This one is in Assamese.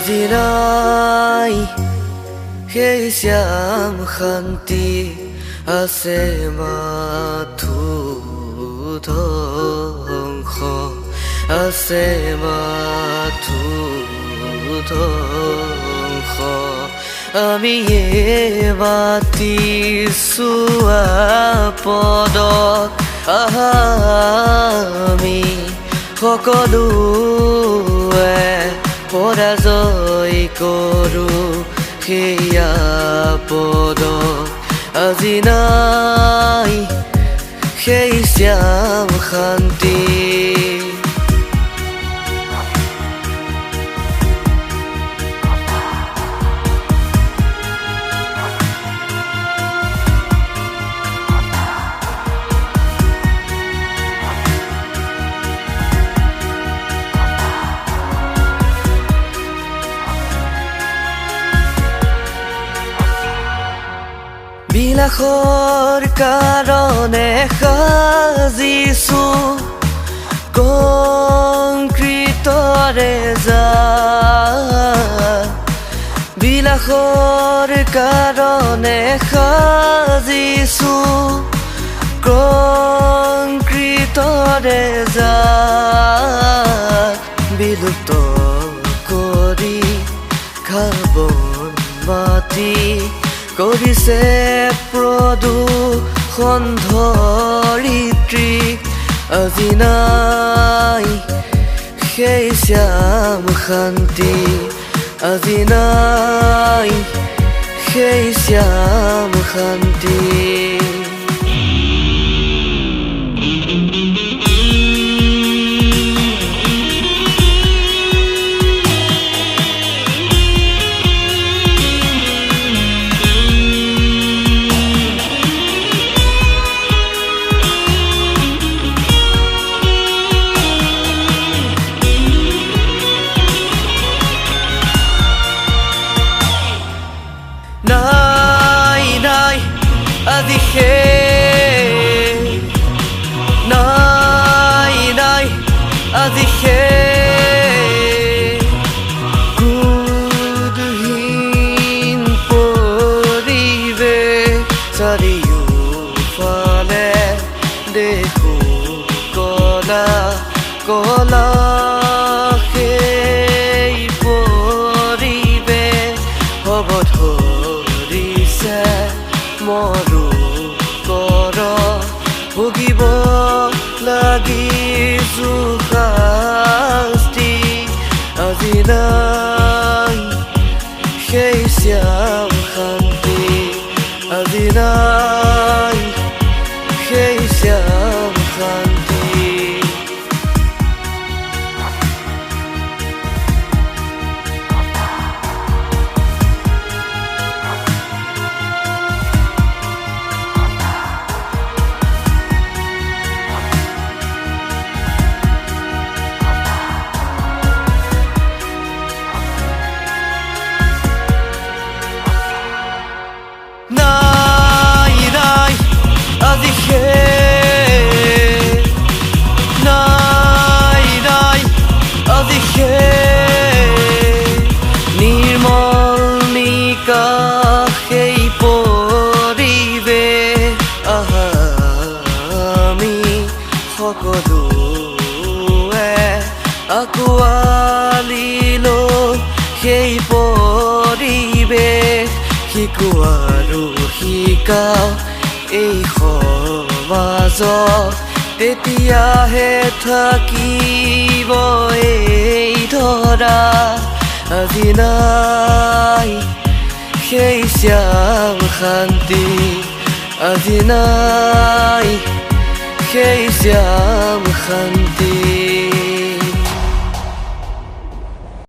আজি নাই সেই শ্যাম শান্তি আছে মাথো ধ্বংস আছে মাথো ধ্বংস আমি মাতিছো পদত আমি সকলোৱে পৰাজয় কৰোঁ সেয়া পদত আজি নাই সেই শ্যাম শান্তি বিলাসৰ কাৰণে সাজিছো কংক্ৰিটৰে জাল বিলাসৰ কাৰণে সাজিছো কংক্ৰিটৰে জাল বিলুপ্ত কৰি কাৰ্বন মাটি কৰিছে প্ৰদূষণ ধৰিত্ৰী আজি নাই সেই শ্যাম শান্তি আজি নাই সেই শ্যাম শান্তি নাই নাই আজি নাই নাই আজি গুণহীন পৰিৱেশ চাৰিওফালে দেখো কলা কলা সেই পৰিৱেশ হ'ব মৰু কৰ ভুগিব লাগিছো শাস্তি আজি নাই সেই শ্যাম শান্তি আজি নাই সেই শ্যাম শান্তি নাই নাই আজি নাই নাই আজি নিৰ্মল নিকাশ সেই পৰিৱেশ আমি সকলোৱে আঁকোৱালিলো সেই পৰিৱেশ শিকো আৰু শিকাও এই সমাজত তেতিয়াহে থাকিব এই ধৰা আজি নাই সেই শ্যাম শান্তি আজি নাই সেই শ্যাম শান্তি